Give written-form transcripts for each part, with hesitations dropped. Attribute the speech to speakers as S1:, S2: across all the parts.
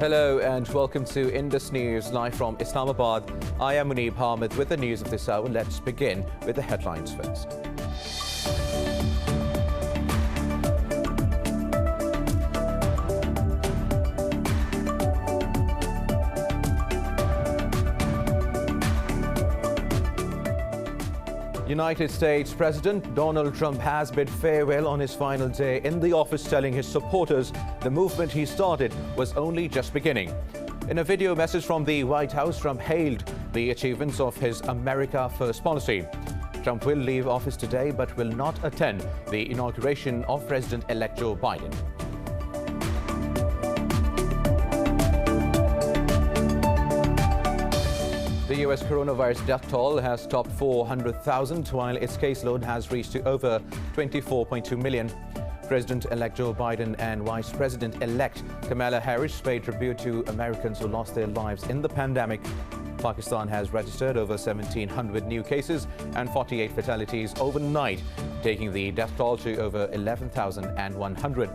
S1: Hello and welcome to Indus News, live from Islamabad. I am Munib Hamid with the news of this hour. Let's begin with the headlines first. United States President Donald Trump has bid farewell on his final day in the office, telling his supporters the movement he started was only just beginning. In a video message from the White House, Trump hailed the achievements of his America First policy. Trump will leave office today but will not attend the inauguration of President-elect Joe Biden. The U.S. coronavirus death toll has topped 400,000, while its caseload has reached to over 24.2 million. President-elect Joe Biden and Vice President-elect Kamala Harris paid tribute to Americans who lost their lives in the pandemic. Pakistan has registered over 1,700 new cases and 48 fatalities overnight, taking the death toll to over 11,100.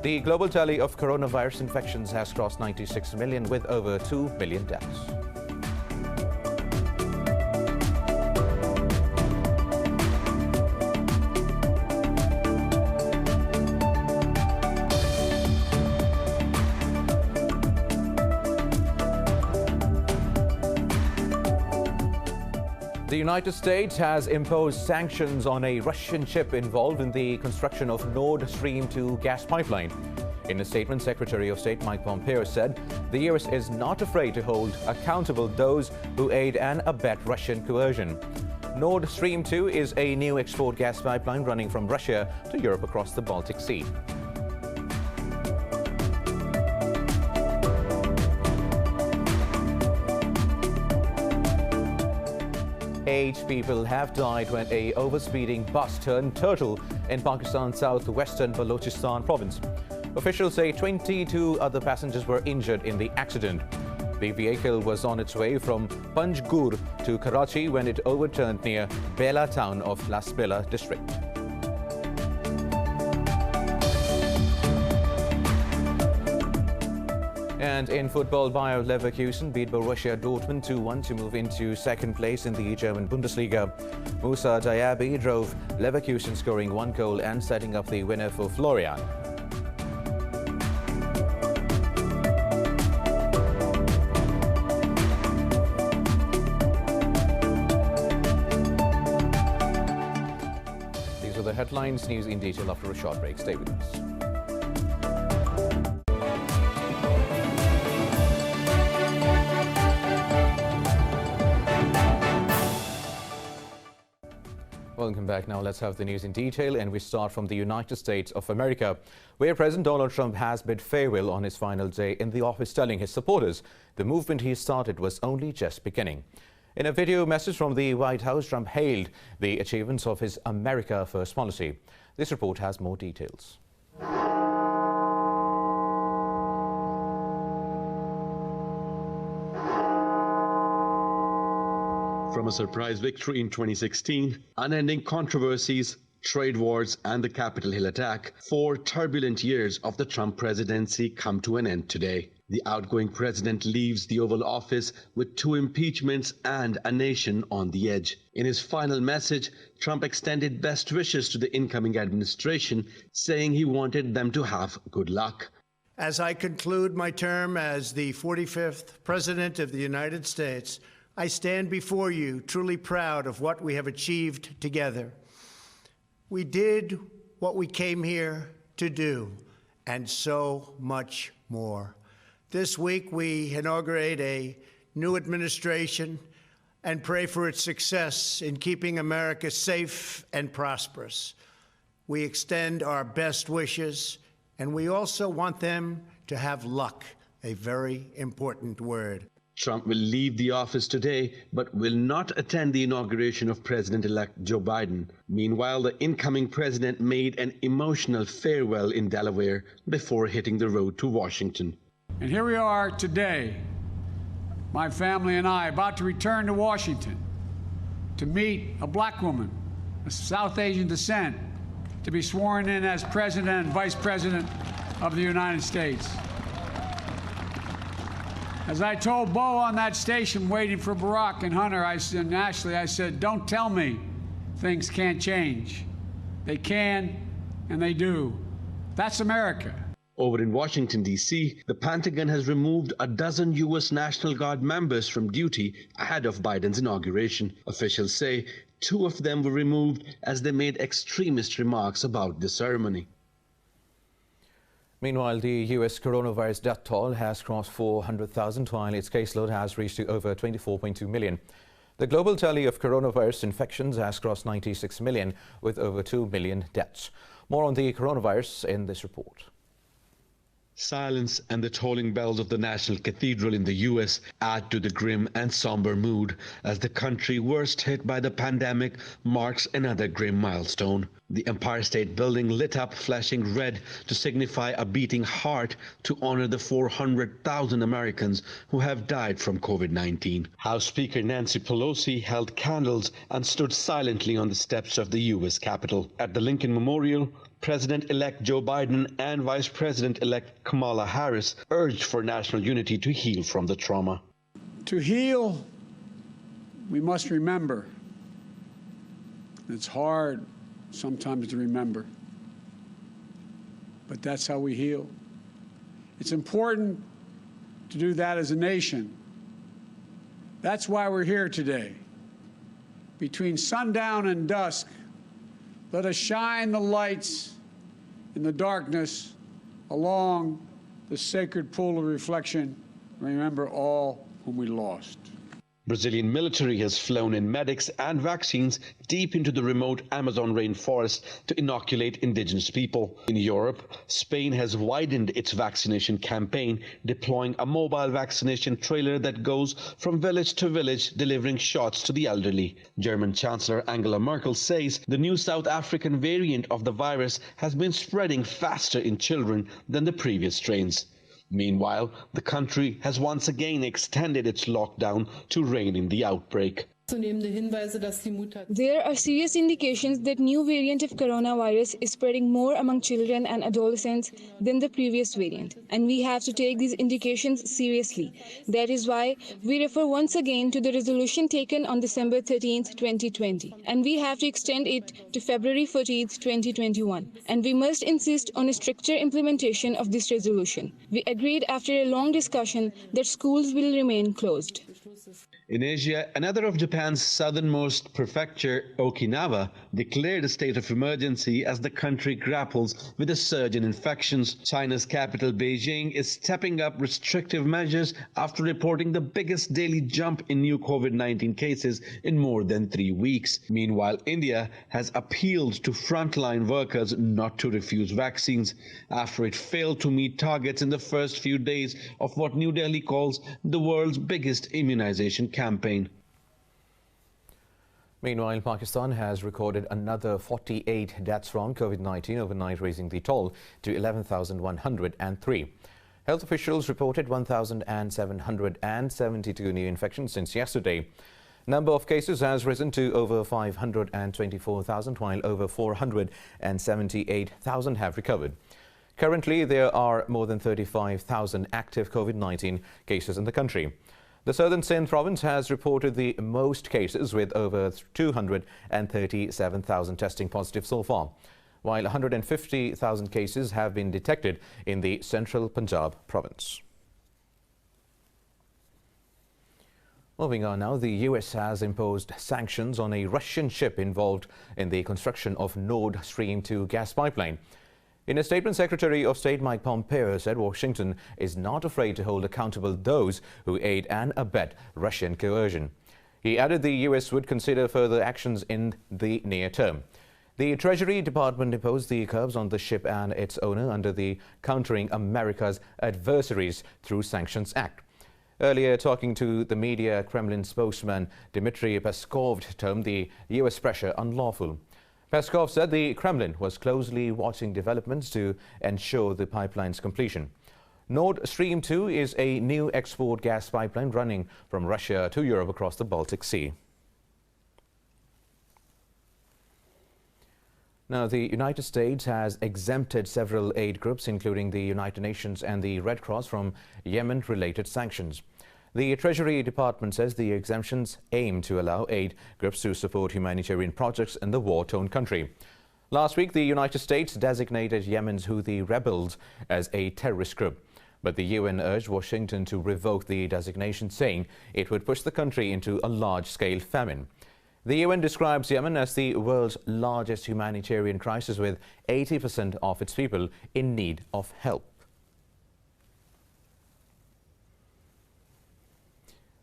S1: The global tally of coronavirus infections has crossed 96 million, with over 2 million deaths. The United States has imposed sanctions on a Russian ship involved in the construction of Nord Stream 2 gas pipeline. In a statement, Secretary of State Mike Pompeo said the U.S. is not afraid to hold accountable those who aid and abet Russian coercion. Nord Stream 2 is a new export gas pipeline running from Russia to Europe across the Baltic Sea. 8 people have died when a overspeeding bus turned turtle in Pakistan's southwestern Balochistan province. Officials say 22 other passengers were injured in the accident. The vehicle was on its way from Panjgur to Karachi when it overturned near Bela town of Lasbela district. And in football, Bayer Leverkusen beat Borussia Dortmund 2-1 to move into second place in the German Bundesliga. Musa Diaby drove Leverkusen, scoring 1 goal and setting up the winner for Florian. These are the headlines. News in detail after a short break. Stay with us. Welcome back. Now let's have the news in detail, and we start from the United States of America, where President Donald Trump has bid farewell on his final day in the office, telling his supporters the movement he started was only just beginning. In a video message from the White House, Trump hailed the achievements of his America First policy. This report has more details.
S2: From a surprise victory in 2016, unending controversies, trade wars, and the Capitol Hill attack, 4 turbulent years of the Trump presidency come to an end today. The outgoing president leaves the Oval Office with 2 impeachments and a nation on the edge. In his final message, Trump extended best wishes to the incoming administration, saying he wanted them to have good luck.
S3: As I conclude my term as the 45th President of the United States, I stand before you truly proud of what we have achieved together. We did what we came here to do, and so much more. This week, we inaugurate a new administration and pray for its success in keeping America safe and prosperous. We extend our best wishes, and we also want them to have luck, a very important word.
S2: Trump will leave the office today, but will not attend the inauguration of President-elect Joe Biden. Meanwhile, the incoming president made an emotional farewell in Delaware before hitting the road to Washington.
S4: And here we are today, my family and I, about to return to Washington to meet a black woman of South Asian descent, to be sworn in as President and Vice President of the United States. As I told Bo on that station waiting for Barack and Hunter and Ashley, I said, don't tell me things can't change. They can, and they do. That's America.
S2: Over in Washington, D.C., the Pentagon has removed a dozen U.S. National Guard members from duty ahead of Biden's inauguration. Officials say 2 of them were removed as they made extremist remarks about the ceremony.
S1: Meanwhile, the U.S. coronavirus death toll has crossed 400,000, while its caseload has reached to over 24.2 million. The global tally of coronavirus infections has crossed 96 million, with over 2 million deaths. More on the coronavirus in this report.
S2: Silence and the tolling bells of the National Cathedral in the U.S. add to the grim and somber mood as the country worst hit by the pandemic marks another grim milestone. The Empire State Building lit up, flashing red to signify a beating heart to honor the 400,000 Americans who have died from COVID-19. House Speaker Nancy Pelosi held candles and stood silently on the steps of the U.S. Capitol. At the Lincoln Memorial, President-elect Joe Biden and Vice President-elect Kamala Harris urged for national unity to heal from the trauma.
S4: To heal, we must remember. It's hard sometimes to remember, but that's how we heal. It's important to do that as a nation. That's why we're here today. Between sundown and dusk, let us shine the lights in the darkness along the sacred pool of reflection. Remember all whom we lost.
S2: Brazilian military has flown in medics and vaccines deep into the remote Amazon rainforest to inoculate indigenous people. In Europe, Spain has widened its vaccination campaign, deploying a mobile vaccination trailer that goes from village to village, delivering shots to the elderly. German Chancellor Angela Merkel says the new South African variant of the virus has been spreading faster in children than the previous strains. Meanwhile, the country has once again extended its lockdown to rein in the outbreak.
S5: There are serious indications that new variant of coronavirus is spreading more among children and adolescents than the previous variant, and we have to take these indications seriously. That is why we refer once again to the resolution taken on December 13, 2020, and we have to extend it to February 14, 2021, and we must insist on a stricter implementation of this resolution. We agreed after a long discussion that schools will remain closed.
S2: In Asia, another of Japan's southernmost prefecture, Okinawa, declared a state of emergency as the country grapples with a surge in infections. China's capital, Beijing, is stepping up restrictive measures after reporting the biggest daily jump in new COVID-19 cases in more than 3 weeks. Meanwhile, India has appealed to frontline workers not to refuse vaccines after it failed to meet targets in the first few days of what New Delhi calls the world's biggest immunization campaign.
S1: Meanwhile, Pakistan has recorded another 48 deaths from COVID-19 overnight, raising the toll to 11,103. Health officials reported 1,772 new infections since yesterday. Number of cases has risen to over 524,000, while over 478,000 have recovered. Currently, there are more than 35,000 active COVID-19 cases in the country. The southern Sindh province has reported the most cases, with over 237,000 testing positive so far, while 150,000 cases have been detected in the central Punjab province. Moving on now, the US has imposed sanctions on a Russian ship involved in the construction of Nord Stream 2 gas pipeline. In a statement, Secretary of State Mike Pompeo said Washington is not afraid to hold accountable those who aid and abet Russian coercion. He added the U.S. would consider further actions in the near term. The Treasury Department imposed the curbs on the ship and its owner under the Countering America's Adversaries Through Sanctions Act. Earlier, talking to the media, Kremlin spokesman Dmitry Peskov termed the U.S. pressure unlawful. Peskov said the Kremlin was closely watching developments to ensure the pipeline's completion. Nord Stream 2 is a new export gas pipeline running from Russia to Europe across the Baltic Sea. Now, the United States has exempted several aid groups, including the United Nations and the Red Cross, from Yemen-related sanctions. The Treasury Department says the exemptions aim to allow aid groups to support humanitarian projects in the war-torn country. Last week, the United States designated Yemen's Houthi rebels as a terrorist group. But the UN urged Washington to revoke the designation, saying it would push the country into a large-scale famine. The UN describes Yemen as the world's largest humanitarian crisis, with 80% of its people in need of help.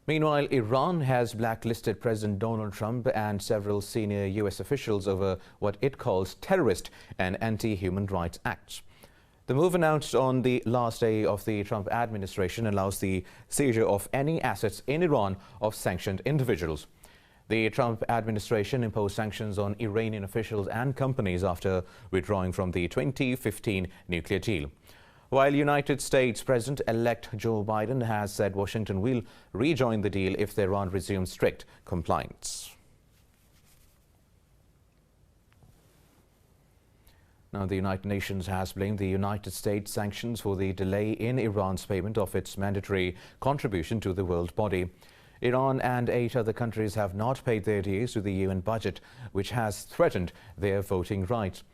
S1: Meanwhile, Iran has blacklisted President Donald Trump and several senior U.S. officials over what it calls terrorist and anti-human rights acts. The move, announced on the last day of the Trump administration, allows the seizure of any assets in Iran of sanctioned individuals. The Trump administration imposed sanctions on Iranian officials and companies after withdrawing from the 2015 nuclear deal. While United States President-elect Joe Biden has said Washington will rejoin the deal if Tehran resumes strict compliance. Now, the United Nations has blamed the United States sanctions for the delay in Iran's payment of its mandatory contribution to the world body. Iran and 8 other countries have not paid their dues to the UN budget, which has threatened their voting rights.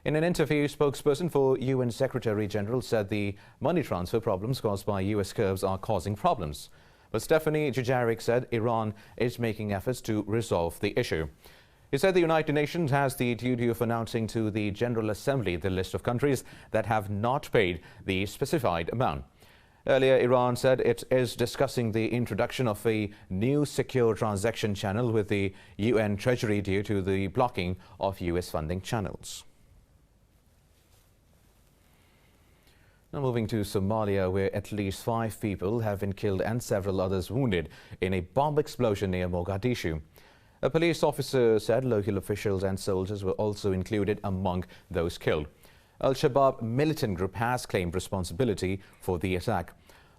S1: In an interview, spokesperson for UN Secretary General said the money transfer problems caused by US curbs are causing problems. But Stephanie Dujarric said Iran is making efforts to resolve the issue. He said the United Nations has the duty of announcing to the General Assembly the list of countries that have not paid the specified amount. Earlier, Iran said it is discussing the introduction of a new secure transaction channel with the UN Treasury due to the blocking of US funding channels. Now moving to Somalia, where at least 5 people have been killed and several others wounded in a bomb explosion near Mogadishu. A police officer said local officials and soldiers were also included among those killed. Al-Shabaab militant group has claimed responsibility for the attack.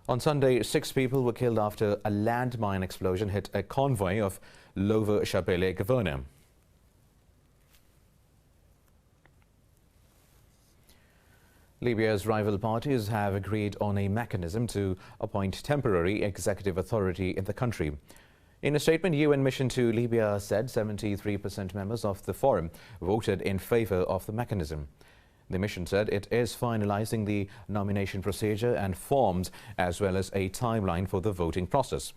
S1: On Sunday, 6 people were killed after a landmine explosion hit a convoy of Lower Shabelle governor. Libya's rival parties have agreed on a mechanism to appoint temporary executive authority in the country. In a statement, UN mission to Libya said 73% members of the forum voted in favor of the mechanism. The mission said it is finalizing the nomination procedure and forms, as well as a timeline for the voting process.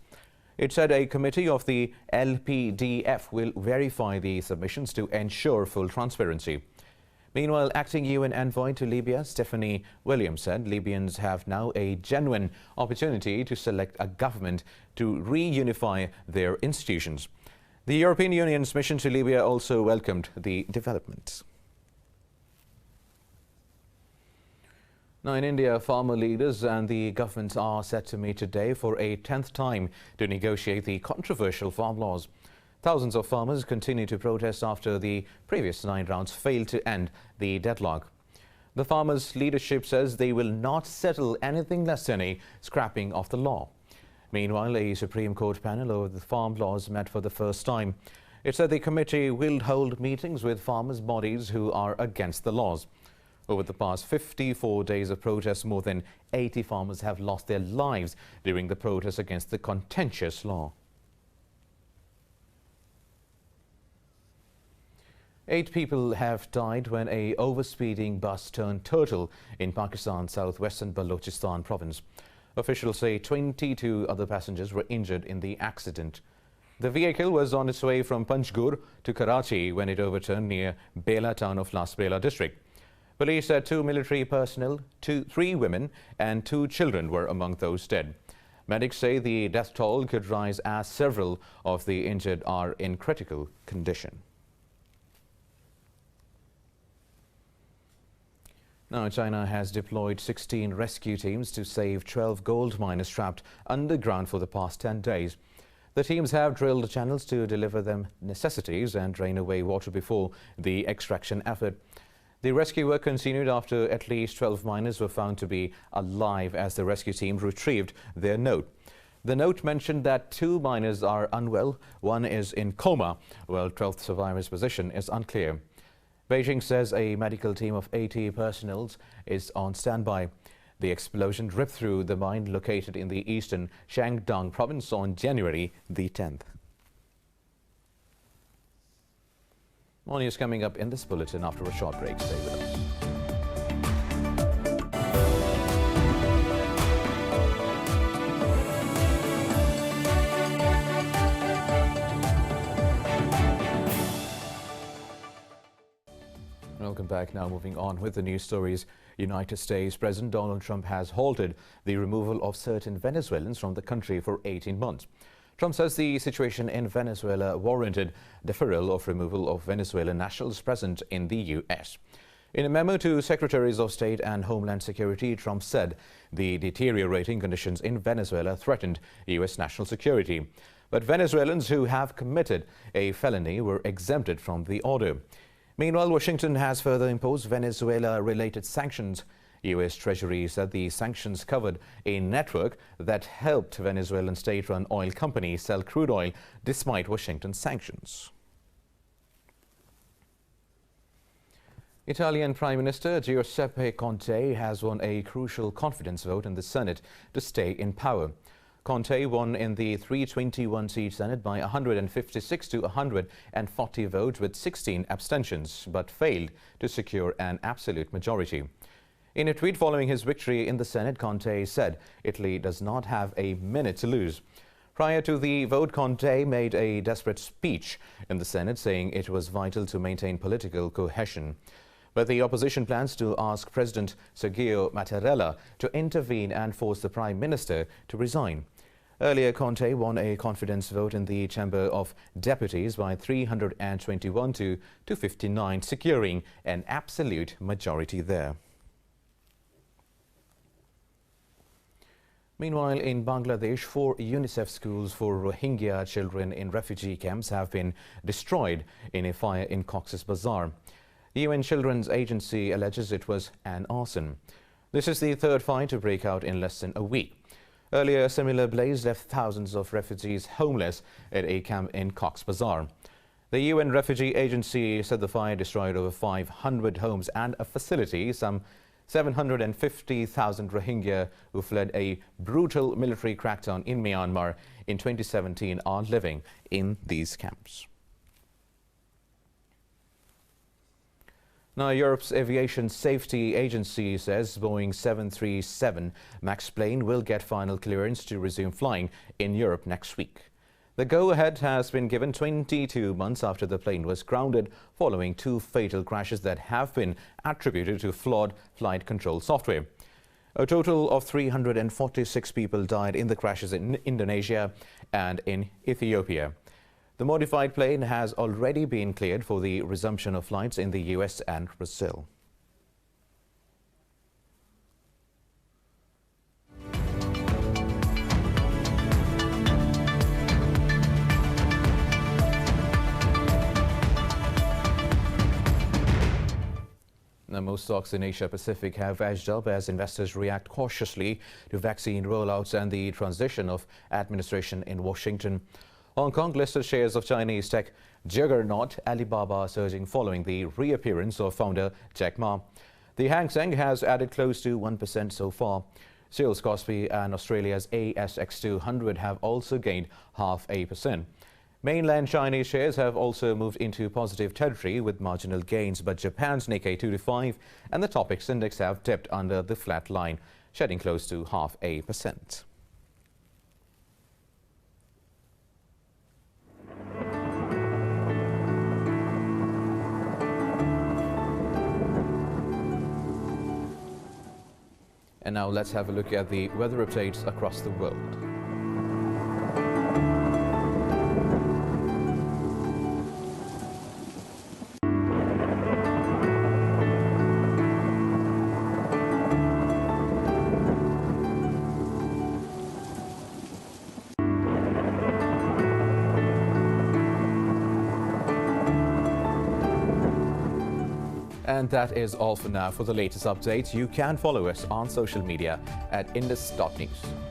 S1: It said a committee of the LPDF will verify the submissions to ensure full transparency. Meanwhile, acting UN envoy to Libya, Stephanie Williams, said Libyans have now a genuine opportunity to select a government to reunify their institutions. The European Union's mission to Libya also welcomed the development. Now, in India, farmer leaders and the government are set to meet today for a 10th time to negotiate the controversial farm laws. Thousands of farmers continue to protest after the previous 9 rounds failed to end the deadlock. The farmers' leadership says they will not settle anything less than a scrapping of the law. Meanwhile, a Supreme Court panel over the farm laws met for the first time. It said the committee will hold meetings with farmers' bodies who are against the laws. Over the past 54 days of protests, more than 80 farmers have lost their lives during the protests against the contentious law. 8 people have died when a overspeeding bus turned turtle in Pakistan's southwestern Balochistan province. Officials say 22 other passengers were injured in the accident. The vehicle was on its way from Panjgur to Karachi when it overturned near Bela town of Las Bela district. Police said 2 military personnel, 3 women and 2 children were among those dead. Medics say the death toll could rise as several of the injured are in critical condition. Now, China has deployed 16 rescue teams to save 12 gold miners trapped underground for the past 10 days. The teams have drilled channels to deliver them necessities and drain away water before the extraction effort. The rescue work continued after at least 12 miners were found to be alive as the rescue team retrieved their note. The note mentioned that 2 miners are unwell, 1 is in coma, while 12th survivor's position is unclear. Beijing says a medical team of 80 personnel is on standby. The explosion ripped through the mine located in the eastern Shandong province on January the 10th. More news coming up in this bulletin after a short break. Stay with us. Welcome back. Now moving on with the news stories. United States President Donald Trump has halted the removal of certain Venezuelans from the country for 18 months. Trump says the situation in Venezuela warranted deferral of removal of Venezuelan nationals present in the U.S. In a memo to Secretaries of State and Homeland Security, Trump said the deteriorating conditions in Venezuela threatened U.S. national security. But Venezuelans who have committed a felony were exempted from the order. Meanwhile, Washington has further imposed Venezuela-related sanctions. U.S. Treasury said the sanctions covered a network that helped Venezuelan state-run oil companies sell crude oil despite Washington's sanctions. Italian Prime Minister Giuseppe Conte has won a crucial confidence vote in the Senate to stay in power. Conte won in the 321-seat Senate by 156 to 140 votes with 16 abstentions, but failed to secure an absolute majority. In a tweet following his victory in the Senate, Conte said Italy does not have a minute to lose. Prior to the vote, Conte made a desperate speech in the Senate saying it was vital to maintain political cohesion. But the opposition plans to ask President Sergio Mattarella to intervene and force the Prime Minister to resign. Earlier, Conte won a confidence vote in the Chamber of Deputies by 321 to 259, securing an absolute majority there. Meanwhile, in Bangladesh, 4 UNICEF schools for Rohingya children in refugee camps have been destroyed in a fire in Cox's Bazar. The UN Children's Agency alleges it was an arson. This is the third fire to break out in less than a week. Earlier, a similar blaze left thousands of refugees homeless at a camp in Cox's Bazar. The UN Refugee Agency said the fire destroyed over 500 homes and a facility. Some 750,000 Rohingya who fled a brutal military crackdown in Myanmar in 2017 are living in these camps. Now, Europe's Aviation Safety Agency says Boeing 737 MAX plane will get final clearance to resume flying in Europe next week. The go-ahead has been given 22 months after the plane was grounded following 2 fatal crashes that have been attributed to flawed flight control software. A total of 346 people died in the crashes in Indonesia and in Ethiopia. The modified plane has already been cleared for the resumption of flights in the US and Brazil. Now, most stocks in Asia Pacific have edged up as investors react cautiously to vaccine rollouts and the transition of administration in Washington. Hong Kong listed shares of Chinese tech juggernaut Alibaba surging following the reappearance of founder Jack Ma. The Hang Seng has added close to 1% so far. Seoul's Kospi and Australia's ASX 200 have also gained 0.5%. Mainland Chinese shares have also moved into positive territory with marginal gains, but Japan's Nikkei 225 and the Topix index have dipped under the flat line, shedding close to 0.5%. And now let's have a look at the weather updates across the world. And that is all for now. For the latest updates, you can follow us on social media at indus.news.